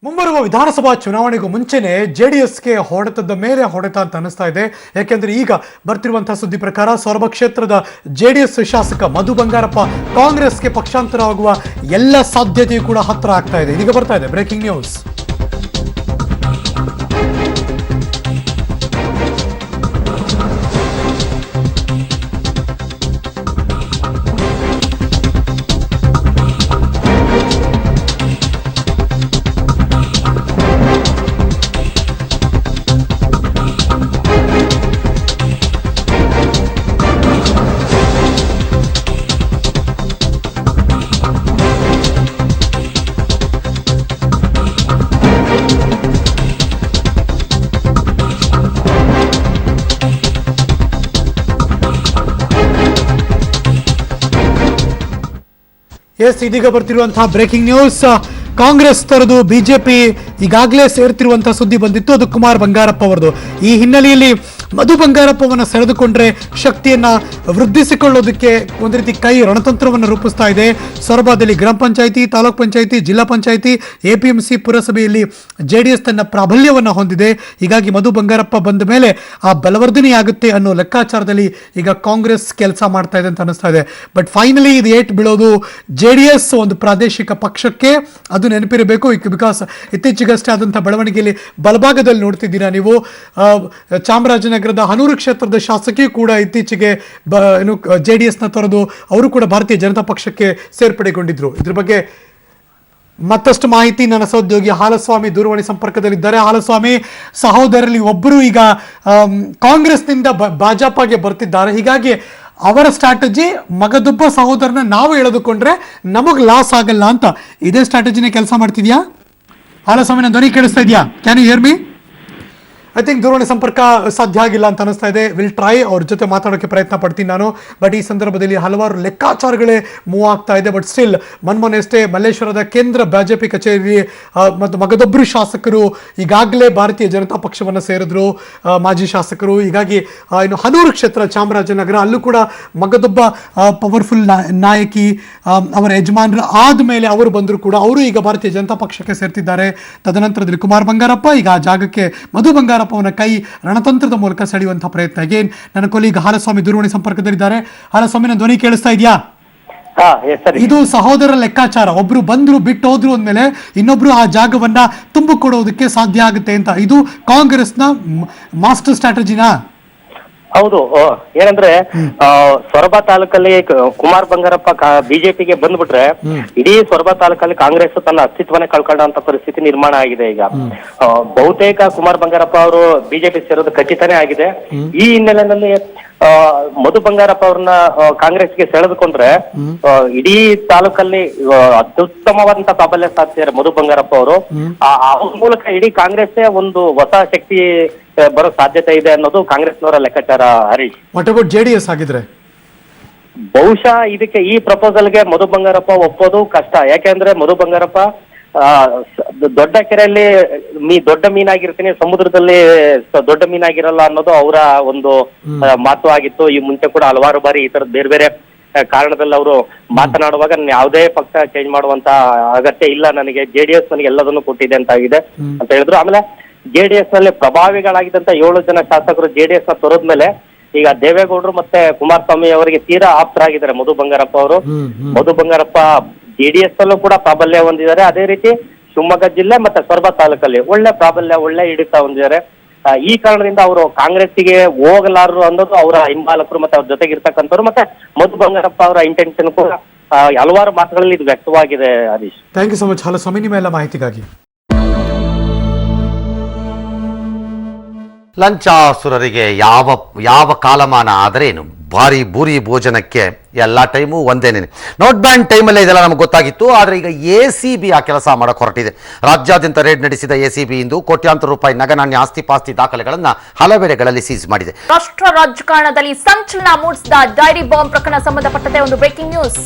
ಮುಂಬರುವ ವಿಧಾನಸಭಾ ಚುನಾವಣೆಗೂ ಮುಂಚೆನೆ ಜೆಡಿಎಸ್ಗೆ ಹೊಡೆತದ ಮೇಲೆ ಹೊಡೆತ ಅಂತ ಅನಿಸ್ತಾ ಇದೆ. ಯಾಕೆಂದ್ರೆ ಈಗ ಬರ್ತಿರುವಂತಹ ಸುದ್ದಿ ಪ್ರಕಾರ ಸೊರಬ ಕ್ಷೇತ್ರದ ಜೆಡಿಎಸ್ ಶಾಸಕ ಮಧು ಬಂಗಾರಪ್ಪ ಕಾಂಗ್ರೆಸ್ಗೆ ಪಕ್ಷಾಂತರ ಆಗುವ ಎಲ್ಲ ಸಾಧ್ಯತೆಯೂ ಕೂಡ ಹತ್ರ ಆಗ್ತಾ ಇದೆ. ಇದೀಗ ಬರ್ತಾ ಇದೆ ಬ್ರೇಕಿಂಗ್ ನ್ಯೂಸ್. ಇದೀಗ ಬರ್ತಿರುವಂತಹ ಬ್ರೇಕಿಂಗ್ ನ್ಯೂಸ್. ಕಾಂಗ್ರೆಸ್ ತರದು ಬಿಜೆಪಿ ಈಗಾಗಲೇ ಸೇರ್ತಿರುವಂತಹ ಸುದ್ದಿ ಬಂದಿತ್ತು. ಅದು ಕುಮಾರ್ ಬಂಗಾರಪ್ಪ ಅವರದು. ಈ ಹಿನ್ನೆಲೆಯಲ್ಲಿ ಮಧು ಬಂಗಾರಪ್ಪವನ್ನ ಸೆಳೆದುಕೊಂಡ್ರೆ ಶಕ್ತಿಯನ್ನ ವೃದ್ಧಿಸಿಕೊಳ್ಳೋದಕ್ಕೆ ಒಂದು ರೀತಿ ಕೈ ರಣತಂತ್ರವನ್ನು ರೂಪಿಸ್ತಾ ಇದೆ. ಸೊರಬದಲ್ಲಿ ಗ್ರಾಮ ಪಂಚಾಯಿತಿ, ತಾಲೂಕ್ ಪಂಚಾಯಿತಿ, ಜಿಲ್ಲಾ ಪಂಚಾಯಿತಿ, ಎಪಿಎಂಸಿ ಪುರಸಭೆಯಲ್ಲಿ ಜೆಡಿಎಸ್ ತನ್ನ ಪ್ರಾಬಲ್ಯವನ್ನು ಹೊಂದಿದೆ. ಹೀಗಾಗಿ ಮಧು ಬಂಗಾರಪ್ಪ ಬಂದ ಮೇಲೆ ಆ ಬಲವರ್ಧನೆ ಆಗುತ್ತೆ ಅನ್ನೋ ಲೆಕ್ಕಾಚಾರದಲ್ಲಿ ಈಗ ಕಾಂಗ್ರೆಸ್ ಕೆಲಸ ಮಾಡ್ತಾ ಇದೆ ಅಂತ ಅನಿಸ್ತಾ ಇದೆ. ಬಟ್ ಫೈನಲಿ ಇದು ಏಟ್ ಬೀಳೋದು ಜೆಡಿಎಸ್ ಒಂದು ಪ್ರಾದೇಶಿಕ ಪಕ್ಷಕ್ಕೆ, ಅದು ನೆನಪಿರಬೇಕು. ಬಿಕಾಸ್ ಇತ್ತೀಚೆಗಷ್ಟೇ ಆದಂತಹ ಬೆಳವಣಿಗೆಯಲ್ಲಿ ಬಲಭಾಗದಲ್ಲಿ ನೋಡ್ತಿದ್ದೀರಾ ನೀವು. ಚಾಮರಾಜನಗರದ ಹನೂರು ಕ್ಷೇತ್ರದ ಶಾಸಕಿಯೂ ಕೂಡ ಇತ್ತೀಚೆಗೆ ಜೆಡಿಎಸ್ನ ತೊರೆದು ಅವರು ಕೂಡ ಭಾರತೀಯ ಜನತಾ ಪಕ್ಷಕ್ಕೆ ಸೇರ್ಪಡೆಗೊಂಡಿದ್ರು. ಇದ್ರ ಬಗ್ಗೆ ಮತ್ತಷ್ಟು ಮಾಹಿತಿ ನನ್ನ ಸಹೋದ್ಯೋಗಿ ಹಾಲಸ್ವಾಮಿ ದೂರವಾಣಿ ಸಂಪರ್ಕದಲ್ಲಿದ್ದಾರೆ. ಹಾಲಸ್ವಾಮಿ, ಸಹೋದರರಲ್ಲಿ ಒಬ್ಬರು ಈಗ ಕಾಂಗ್ರೆಸ್ನಿಂದ ಭಾಜಪಗೆ ಬರ್ತಿದ್ದಾರೆ. ಹೀಗಾಗಿ ಅವರ ಸ್ಟ್ರಾಟಜಿ ಮಗದೊಬ್ಬ ಸಹೋದರನ ನಾವು ಎಳೆದುಕೊಂಡ್ರೆ ನಮಗೆ ಲಾಸ್ ಆಗಲ್ಲ ಅಂತ, ಇದೇ ಸ್ಟ್ರಾಟಜಿನೇ ಕೆಲಸ ಮಾಡ್ತಿದ್ಯಾ? ಹಾಲಸ್ವಾಮಿ, ನನ್ನ ಧ್ವನಿ ಕೇಳಿಸ್ತಾ ಇದೆಯಾ? Can you hear me? I think ದೂರವಾಣಿ ಸಂಪರ್ಕ ಸಾಧ್ಯ ಆಗಿಲ್ಲ ಅಂತ ಅನಿಸ್ತಾ ಇದೆ. ವಿಲ್ ಟ್ರೈ, ಅವ್ರ ಜೊತೆ ಮಾತಾಡೋಕ್ಕೆ ಪ್ರಯತ್ನ ಪಡ್ತೀನಿ ನಾನು. ಬಟ್ ಈ ಸಂದರ್ಭದಲ್ಲಿ ಹಲವಾರು ಲೆಕ್ಕಾಚಾರಗಳೇ ಮೂವ್ ಆಗ್ತಾ ಇದೆ. ಬಟ್ ಸ್ಟಿಲ್ ಮೊನ್ನೆಯಷ್ಟೇ ಮಲ್ಲೇಶ್ವರದ ಕೇಂದ್ರ ಬಿಜೆಪಿ ಕಚೇರಿ ಮತ್ತು ಮಗದೊಬ್ಬರು ಶಾಸಕರು ಈಗಾಗಲೇ ಭಾರತೀಯ ಜನತಾ ಪಕ್ಷವನ್ನು ಸೇರಿದ್ರು, ಮಾಜಿ ಶಾಸಕರು. ಹೀಗಾಗಿ ಇನ್ನು ಹನೂರು ಕ್ಷೇತ್ರ ಚಾಮರಾಜನಗರ, ಅಲ್ಲೂ ಕೂಡ ಮಗದೊಬ್ಬ ಪವರ್ಫುಲ್ ನಾಯಕಿ ಅವರ ಯಜಮಾನರು ಆದಮೇಲೆ ಅವರು ಬಂದರೂ ಕೂಡ ಅವರು ಈಗ ಭಾರತೀಯ ಜನತಾ ಪಕ್ಷಕ್ಕೆ ಸೇರ್ತಿದ್ದಾರೆ. ತದನಂತರದಲ್ಲಿ ಕುಮಾರ್ ಬಂಗಾರಪ್ಪ ಈಗ ಆ ಜಾಗಕ್ಕೆ ಮಧು ಬಂಗಾರಪ್ಪ ಅವನ ಕೈ ರಣತಂತ್ರದ ಮೂಲಕ ಸೆಳೆಯುವಂತಹ ಪ್ರಯತ್ನ. ಅಗೇನ್ ನನ್ನ ಕೊಲೀಗ ಹಾಲಸ್ವಾಮಿ ದೂರವಾಣಿ ಸಂಪರ್ಕದಲ್ಲಿದ್ದಾರೆ. ಹಾಲಸ್ವಾಮಿ, ನನ್ನ ಧ್ವನಿ ಕೇಳಿಸ್ತಾ ಇದೆಯಾ? ಇದು ಸಹೋದರ ಲೆಕ್ಕಾಚಾರ. ಒಬ್ರು ಬಂದ್ರು ಬಿಟ್ಟು ಹೋದ್ರು ಅಂದ್ಮೇಲೆ ಇನ್ನೊಬ್ರು ಆ ಜಾಗವನ್ನ ತುಂಬಿಕೊಡೋದಕ್ಕೆ ಸಾಧ್ಯ ಆಗುತ್ತೆ ಅಂತ. ಇದು ಕಾಂಗ್ರೆಸ್ನ ಮಾಸ್ಟರ್ ಸ್ಟ್ರಾಟಜಿನಾ? ಹೌದು. ಏನಂದ್ರೆ ಸೊರಬ ತಾಲೂಕಲ್ಲಿ ಕುಮಾರ್ ಬಂಗಾರಪ್ಪ ಬಿಜೆಪಿಗೆ ಬಂದ್ಬಿಟ್ರೆ ಇಡೀ ಸೊರಬ ತಾಲೂಕಲ್ಲಿ ಕಾಂಗ್ರೆಸ್ ತನ್ನ ಅಸ್ತಿತ್ವನೇ ಕಳ್ಕೊಂಡಂತ ಪರಿಸ್ಥಿತಿ ನಿರ್ಮಾಣ ಆಗಿದೆ. ಈಗ ಬಹುತೇಕ ಕುಮಾರ್ ಬಂಗಾರಪ್ಪ ಅವರು ಬಿಜೆಪಿ ಸೇರೋದು ಖಚಿತನೇ ಆಗಿದೆ. ಈ ಹಿನ್ನೆಲೆಯಲ್ಲಿ ಮಧು ಬಂಗಾರಪ್ಪ ಅವ್ರನ್ನ ಕಾಂಗ್ರೆಸ್ಗೆ ಸೆಳೆದುಕೊಂಡ್ರೆ ಇಡೀ ತಾಲೂಕಲ್ಲಿ ಅತ್ಯುತ್ತಮವಾದಂತ ಪ್ರಾಬಲ್ಯ ಸಾಧಿಸಿದ್ದಾರೆ ಮಧು ಬಂಗಾರಪ್ಪ ಅವರು. ಅವ್ರ ಮೂಲಕ ಇಡೀ ಕಾಂಗ್ರೆಸ್ ಒಂದು ಹೊಸ ಶಕ್ತಿ ಬರೋ ಸಾಧ್ಯತೆ ಇದೆ ಅನ್ನೋದು ಕಾಂಗ್ರೆಸ್ನವರ ಲೆಕ್ಕಾಚಾರ. ಹರೀಶ್, ವಾಟ್ ಅಬೌಟ್ ಜೆಡಿಎಸ್ ಆಗಿದ್ರೆ? ಬಹುಶಃ ಇದಕ್ಕೆ ಈ ಪ್ರಪೋಸಲ್ಗೆ ಮಧು ಬಂಗಾರಪ್ಪ ಒಪ್ಪೋದು ಕಷ್ಟ. ಯಾಕೆಂದ್ರೆ ಮಧು ಬಂಗಾರಪ್ಪ ದೊಡ್ಡ ಕೆರೆಯಲ್ಲಿ ದೊಡ್ಡ ಮೀನಾಗಿರ್ತೀನಿ, ಸಮುದ್ರದಲ್ಲಿ ದೊಡ್ಡ ಮೀನಾಗಿರಲ್ಲ ಅನ್ನೋದು ಅವರ ಒಂದು ಮಾತು ಆಗಿತ್ತು. ಈ ಮುಂಚೆ ಕೂಡ ಹಲವಾರು ಬಾರಿ ಈ ತರದ ಬೇರೆ ಬೇರೆ ಕಾರಣದಲ್ಲಿ ಅವರು ಮಾತನಾಡುವಾಗ ಯಾವುದೇ ಪಕ್ಷ ಚೇಂಜ್ ಮಾಡುವಂತ ಅಗತ್ಯ ಇಲ್ಲ, ನನಗೆ ಜೆಡಿಎಸ್ ನನಗೆ ಎಲ್ಲದನ್ನು ಕೊಟ್ಟಿದೆ ಅಂತ ಆಗಿದೆ ಅಂತ ಹೇಳಿದ್ರು. ಆಮೇಲೆ ಜೆಡಿಎಸ್ ನಲ್ಲಿ ಪ್ರಭಾವಿಗಳಾಗಿದ್ದಂತ 7 ಜನ ಶಾಸಕರು ಜೆಡಿಎಸ್ ನ ತೊರೆದ್ಮೇಲೆ ಈಗ ದೇವೇಗೌಡರು ಮತ್ತೆ ಕುಮಾರಸ್ವಾಮಿ ಅವರಿಗೆ ತೀರಾ ಆಪ್ತರಾಗಿದ್ದಾರೆ ಮಧು ಬಂಗಾರಪ್ಪ ಅವರು. ಮಧು ಬಂಗಾರಪ್ಪ ಜೆಡಿಎಸ್ ಅಲ್ಲೂ ಕೂಡ ಪ್ರಾಬಲ್ಯ ಹೊಂದಿದ್ದಾರೆ. ಅದೇ ರೀತಿ ಶಿವಮೊಗ್ಗ ಜಿಲ್ಲೆ ಮತ್ತೆ ಸೊರಬ ತಾಲೂಕಲ್ಲಿ ಒಳ್ಳೆ ಪ್ರಾಬಲ್ಯ, ಒಳ್ಳೆ ಹಿಡಿತ ಹೊಂದಿದ್ದಾರೆ. ಈ ಕಾರಣದಿಂದ ಅವರು ಕಾಂಗ್ರೆಸ್ಸಿಗೆ ಹೋಗಲಾರರು ಅನ್ನೋದು ಅವರ ಹಿಂಬಾಲಕರು ಮತ್ತೆ ಅವ್ರ ಜೊತೆಗಿರ್ತಕ್ಕಂಥವ್ರು ಮತ್ತೆ ಮಧು ಬಂಗಾರಪ್ಪ ಅವರ ಇಂಟೆನ್ಷನ್ ಕೂಡ ಹಲವಾರು ಮಾತುಗಳಲ್ಲಿ ಇದು ವ್ಯಕ್ತವಾಗಿದೆ. Harish, thank you so much Halaswamy ನಿಮ್ಮ ಎಲ್ಲ ಮಾಹಿತಿಗಾಗಿ. ಲಂಚಾಸುರರಿಗೆ ಯಾವ ಕಾಲಮಾನ ಆದರೇನು, ಭಾರಿ ಬೂರಿ ಭೋಜನಕ್ಕೆ ಎಲ್ಲ ಟೈಮು ಒಂದೇನೇ. ನೋಟ್ ಬ್ಯಾನ್ ಟೈಮಲ್ಲೇ ಇದೆಲ್ಲ ನಮ್ಗೆ ಗೊತ್ತಾಗಿತ್ತು. ಆದರೆ ಈಗ ACB ಆ ಕೆಲಸ ಮಾಡೋಕೆ ಹೊರಟಿದೆ. ರಾಜ್ಯಾದ್ಯಂತ ರೇಡ್ ನಡೆಸಿದ ACB ಇಂದು ಕೋಟ್ಯಾಂತರ ರೂಪಾಯಿ ನಗನಾಣ್ಯ ಆಸ್ತಿ-ಪಾಸ್ತಿ ದಾಖಲೆಗಳನ್ನು ಹಲವೆಡೆಗಳಲ್ಲಿ ಸೀಸ್ ಮಾಡಿದೆ. ರಾಷ್ಟ್ರ ರಾಜಕಾರಣದಲ್ಲಿ ಸಂಚಲನ ಮೂಡಿಸಿದ ಡೈರಿ ಬಾಂಬ್ ಪ್ರಕರಣ ಸಂಬಂಧಪಟ್ಟಂತೆ ಒಂದು ಬ್ರೇಕಿಂಗ್ ನ್ಯೂಸ್.